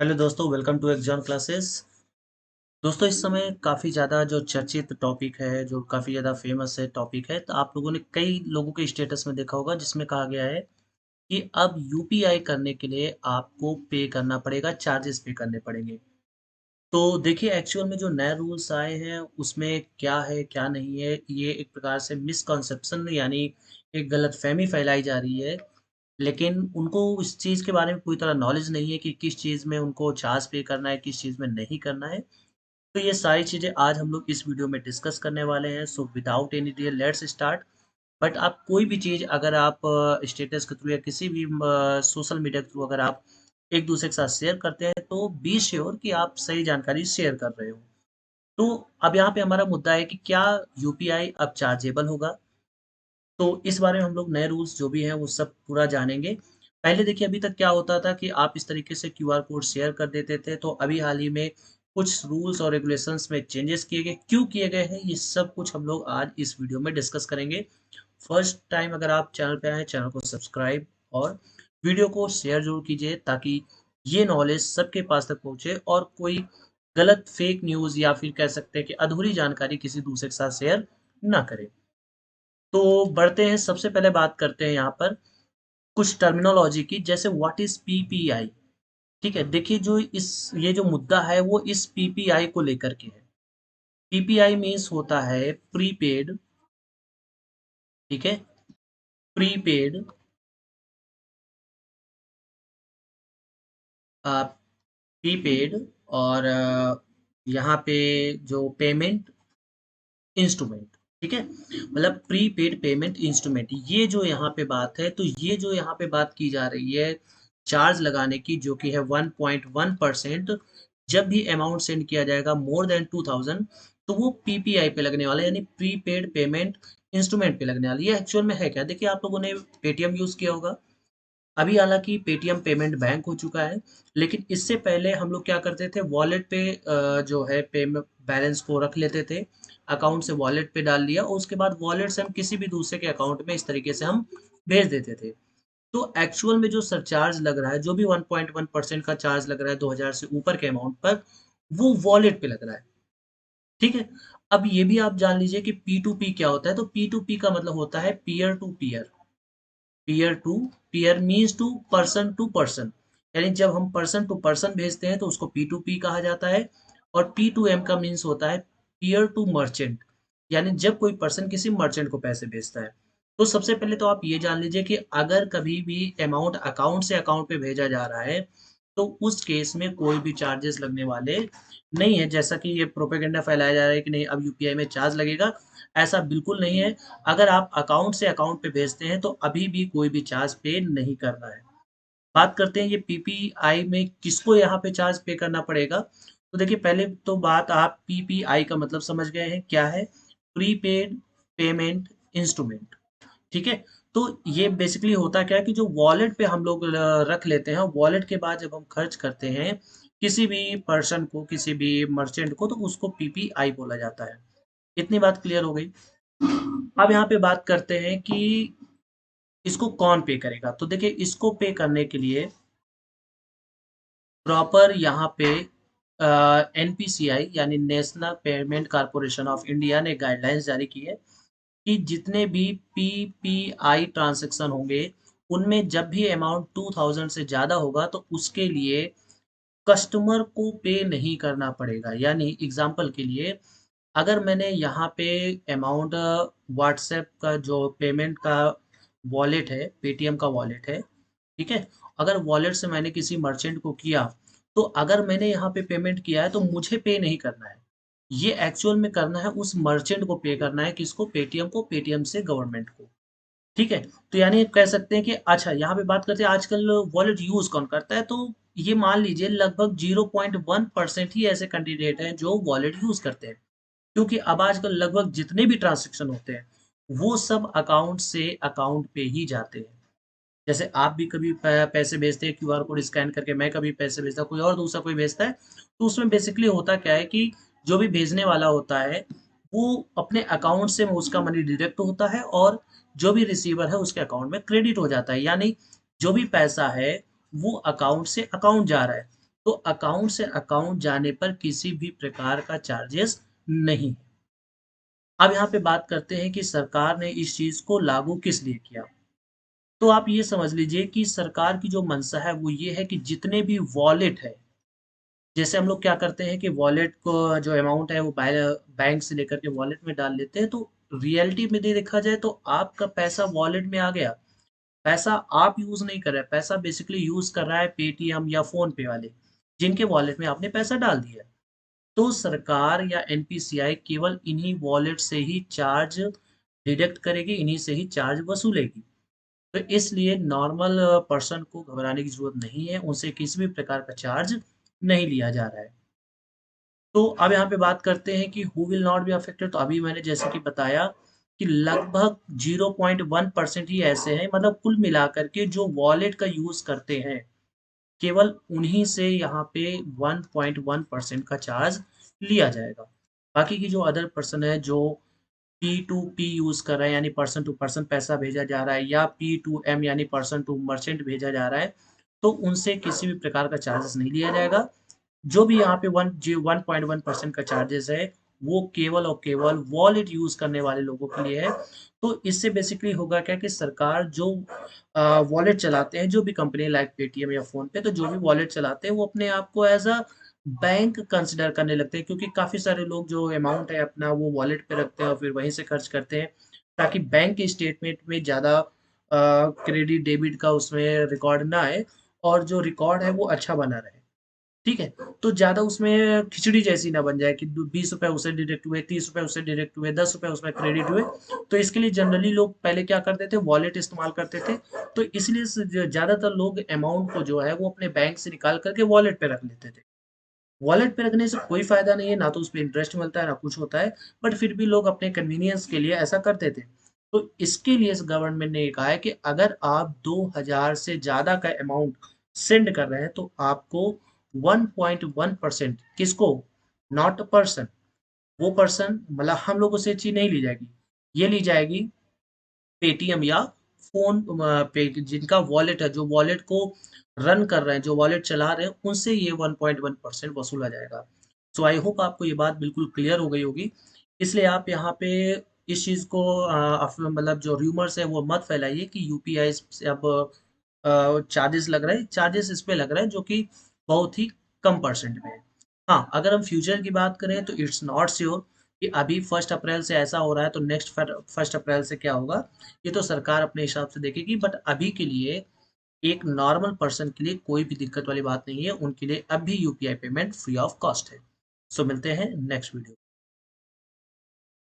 Hello दोस्तों, welcome to exam classes. दोस्तों, इस समय काफ़ी ज़्यादा जो चर्चित टॉपिक है, जो काफ़ी ज़्यादा फेमस है टॉपिक है, तो आप लोगों ने कई लोगों के स्टेटस में देखा होगा जिसमें कहा गया है कि अब यूपीआई करने के लिए आपको पे करना पड़ेगा, चार्जेस पे करने पड़ेंगे। तो देखिए, एक्चुअल में जो नए रूल्स आए हैं उसमें क्या है क्या नहीं है, ये एक प्रकार से मिसकॉन्सेप्शन यानी एक गलतफहमी फैलाई जा रही है। लेकिन उनको इस चीज़ के बारे में पूरी तरह नॉलेज नहीं है कि किस चीज़ में उनको चार्ज पे करना है, किस चीज़ में नहीं करना है। तो ये सारी चीज़ें आज हम लोग इस वीडियो में डिस्कस करने वाले हैं। So without any delay let's start. But आप कोई भी चीज़ अगर आप स्टेटस के थ्रू या किसी भी सोशल मीडिया के थ्रू अगर आप एक दूसरे के साथ शेयर करते हैं तो बी श्योर कि आप सही जानकारी शेयर कर रहे हो। तो अब यहाँ पे हमारा मुद्दा है कि क्या यूपीआई अब चार्जेबल होगा? तो इस बारे में हम लोग नए रूल्स जो भी हैं वो सब पूरा जानेंगे। पहले देखिए, अभी तक क्या होता था कि आप इस तरीके से क्यूआर कोड शेयर कर देते थे, तो अभी हाल ही में कुछ रूल्स और रेगुलेशंस में चेंजेस किए गए। क्यों किए गए हैं, ये सब कुछ हम लोग आज इस वीडियो में डिस्कस करेंगे। फर्स्ट टाइम अगर आप चैनल पे आए, चैनल को सब्सक्राइब और वीडियो को शेयर ज़रूर कीजिए ताकि ये नॉलेज सबके पास तक पहुँचे और कोई गलत फेक न्यूज़ या फिर कह सकते हैं कि अधूरी जानकारी किसी दूसरे के साथ शेयर ना करें। तो बढ़ते हैं, सबसे पहले बात करते हैं यहाँ पर कुछ टर्मिनोलॉजी की, जैसे व्हाट इज़ पीपीआई। ठीक है? देखिए, जो इस ये जो मुद्दा है वो इस पीपीआई को लेकर के है। पीपीआई मीन्स होता है प्रीपेड। ठीक है? प्रीपेड अ, प्रीपेड और यहाँ पे जो पेमेंट इंस्ट्रूमेंट। ठीक है? मतलब प्रीपेड पेमेंट इंस्ट्रूमेंट, ये जो यहाँ पे बात है, तो ये जो यहाँ पे बात की जा रही है चार्ज लगाने की, जो कि है 1.1%। जब भी अमाउंट सेंड किया जाएगा मोर देन 2000, तो वो पीपीआई पे लगने वाला है, यानी प्रीपेड पेमेंट इंस्ट्रूमेंट पे लगने वाला है। ये एक्चुअल में है क्या? देखिए, आप लोगों ने पेटीएम यूज़ किया होगा। अभी हालाँकि पेटीएम पेमेंट बैंक हो चुका है, लेकिन इससे पहले हम लोग क्या करते थे, वॉलेट पे जो है बैलेंस को रख लेते थे, अकाउंट से वॉलेट पे डाल लिया और उसके बाद वॉलेट से हम किसी भी दूसरे के अकाउंट में इस तरीके से हम भेज देते थे। तो एक्चुअल में जो सरचार्ज लग रहा है, जो भी 1.1% का चार्ज लग रहा है 2000 से ऊपर के अमाउंट पर, वो वॉलेट पे लग रहा है। ठीक है? अब ये भी आप जान लीजिए कि P2P क्या होता है, तो P2P का मतलब होता है peer to peer. Peer to peer means two person, यानी जब हम पर्सन टू पर्सन भेजते हैं तो उसको पी टू पी कहा जाता है। और पी टू एम का मीन्स होता है पीयर टू मर्चेंट, यानी जब कोई पर्सन किसी मर्चेंट को पैसे भेजता है। तो सबसे पहले तो आप ये जान लीजिए कि अगर कभी भी अमाउंट अकाउंट से अकाउंट पे भेजा जा रहा है तो उस केस में कोई भी चार्जेस लगने वाले नहीं है। जैसा कि ये प्रोपेगेंडा फैलाया जा रहा है कि नहीं, अब यूपीआई में चार्ज लगेगा, ऐसा बिल्कुल नहीं है। अगर आप अकाउंट से अकाउंट पे भेजते हैं तो अभी भी कोई भी चार्ज पे नहीं करना है। बात करते हैं ये पीपीआई में किसको यहाँ पे चार्ज पे करना पड़ेगा। तो देखिए, पहले तो बात, आप पीपीआई का मतलब समझ गए हैं क्या है? Prepaid payment instrument. ठीक है? तो ये बेसिकली होता क्या है कि जो वॉलेट पे हम लोग रख लेते हैं, वॉलेट के बाद जब हम खर्च करते हैं किसी भी पर्सन को, किसी भी मर्चेंट को, तो उसको पीपीआई बोला जाता है। इतनी बात क्लियर हो गई। अब यहाँ पे बात करते हैं कि इसको कौन पे करेगा। तो देखिए, इसको पे करने के लिए प्रॉपर यहाँ पे एनपीसीआई यानी national payment corporation of India ने गाइडलाइंस जारी की है कि जितने भी पीपीआई ट्रांजैक्शन होंगे उनमें जब भी अमाउंट 2000 से ज़्यादा होगा तो उसके लिए कस्टमर को पे नहीं करना पड़ेगा। यानी एग्जांपल के लिए, अगर मैंने यहाँ पे अमाउंट व्हाट्सएप का जो पेमेंट का वॉलेट है, पेटीएम का वॉलेट है, ठीक है? अगर वॉलेट से मैंने किसी मर्चेंट को किया, तो अगर मैंने यहाँ पे पेमेंट किया है तो मुझे पे नहीं करना है। ये एक्चुअल में करना है उस मर्चेंट को पे करना है, किसको? पेटीएम को, पेटीएम से गवर्नमेंट को। ठीक है? तो यानी कह सकते हैं कि अच्छा, यहाँ पे बात करते हैं आजकल वॉलेट यूज़ कौन करता है, तो ये मान लीजिए लगभग 0.1% ही ऐसे कैंडिडेट हैं जो वॉलेट यूज़ करते हैं। क्योंकि अब आजकल लगभग जितने भी ट्रांज़ैक्शन होते हैं, वो सब अकाउंट से अकाउंट पे ही जाते हैं। जैसे आप भी कभी पैसे भेजते हैं क्यूआर कोड स्कैन करके, मैं कभी पैसे भेजता हूँ, कोई और दूसरा कोई भेजता है, तो उसमें बेसिकली होता क्या है कि जो भी भेजने वाला होता है, वो अपने अकाउंट से उसका मनी डिडक्ट होता है और जो भी रिसीवर है उसके अकाउंट में क्रेडिट हो जाता है। यानी जो भी पैसा है वो अकाउंट से अकाउंट जा रहा है। तो अकाउंट से अकाउंट जाने पर किसी भी प्रकार का चार्जेस नहीं। अब यहाँ पे बात करते हैं कि सरकार ने इस चीज को लागू किस लिए किया। तो आप ये समझ लीजिए कि सरकार की जो मंशा है वो ये है कि जितने भी वॉलेट है, जैसे हम लोग क्या करते हैं कि वॉलेट को जो अमाउंट है वो बैंक से लेकर के वॉलेट में डाल लेते हैं, तो रियलिटी में देखा जाए तो आपका पैसा वॉलेट में आ गया, पैसा आप यूज नहीं कर रहे, पैसा बेसिकली यूज कर रहा है पेटीएम या फोन पे वाले, जिनके वॉलेट में आपने पैसा डाल दिया। तो सरकार या एनपीसीआई केवल इन्हीं वॉलेट से ही चार्ज डिडक्ट करेगी, इन्हीं से ही चार्ज वसूलेगी। तो इसलिए नॉर्मल पर्सन को घबराने की जरूरत नहीं है, उनसे किसी भी प्रकार का चार्ज नहीं लिया जा रहा है। तो अब यहाँ पे बात करते हैं कि who will not be affected. तो अभी मैंने जैसे कि बताया कि लगभग 0.1% ही ऐसे हैं, मतलब कुल मिलाकर के जो वॉलेट का यूज करते हैं, केवल उन्हीं से यहाँ पे 1.1% का चार्ज लिया जाएगा। बाकी की जो अदर पर्सन है जो पी टू पी यूज कर रहा है, यानी पर्सन टू पर्सन पैसा भेजा जा रहा है, या पी टू एम यानी पर्सन टू मर्चेंट भेजा जा रहा है, तो उनसे किसी भी प्रकार का चार्जेस नहीं लिया जाएगा। जो भी यहाँ पे 1.1% का चार्जेस है वो केवल और केवल वॉलेट यूज करने वाले लोगों के लिए है। तो इससे बेसिकली होगा क्या कि सरकार जो वॉलेट चलाते हैं, जो भी कंपनी लाइक पेटीएम या फोन पे, तो जो भी वॉलेट चलाते हैं वो अपने आप को एज अ बैंक कंसिडर करने लगते हैं, क्योंकि काफी सारे लोग जो अमाउंट है अपना वो वॉलेट पे रखते हैं और फिर वहीं से खर्च करते हैं, ताकि बैंक के स्टेटमेंट में ज्यादा क्रेडिट डेबिट का उसमें रिकॉर्ड ना आए, और जो रिकॉर्ड है वो अच्छा बना रहे। ठीक है, तो ज्यादा उसमें खिचड़ी जैसी ना बन जाए कि 20 रुपए उसे डिडक्ट हुए, 30 रुपए उसे डिडक्ट हुए, 10 रुपए उसमें क्रेडिट हुए। तो इसके लिए जनरली लोग पहले क्या करते थे, वॉलेट इस्तेमाल करते थे। तो इसलिए ज्यादातर लोग अमाउंट को जो है वो अपने बैंक से निकाल करके वॉलेट पे रख लेते थे। वॉलेट पे रखने से कोई फायदा नहीं है, ना तो उसपे इंटरेस्ट मिलता है ना कुछ होता है, बट फिर भी लोग अपने कन्वीनियंस के लिए ऐसा करते थे। तो इसके लिए इस गवर्नमेंट ने ये कहा है कि अगर आप 2000 से ज्यादा का अमाउंट सेंड कर रहे हैं तो आपको 1.1%, किसको, नॉट अ पर्सन, वो पर्सन मतलब हम लोगों से चीज नहीं ली जाएगी, ये ली जाएगी पेटीएम या फोन पे, जिनका वॉलेट है, जो वॉलेट को रन कर रहे हैं, जो वॉलेट चला रहे हैं, उनसे ये 1.1% वसूला जाएगा। सो आई होप आपको ये बात बिल्कुल क्लियर हो गई होगी। इसलिए आप यहाँ पे इस चीज को मतलब जो र्यूमर्स है वो मत फैलाइए कि यूपीआई से अब चार्जेस लग रहे हैं, चार्जेस इस पे लग रहे हैं जो कि बहुत ही कम परसेंट में है। हाँ, अगर हम फ्यूचर की बात करें तो इट्स नॉट श्योर कि अभी 1 अप्रैल से ऐसा हो रहा है तो नेक्स्ट 1 अप्रैल से क्या होगा, ये तो सरकार अपने हिसाब से देखेगी। बट अभी के लिए एक नॉर्मल पर्सन के लिए कोई भी दिक्कत वाली बात नहीं है, उनके लिए अब भी UPI payment free of cost है। सो मिलते हैं नेक्स्ट वीडियो।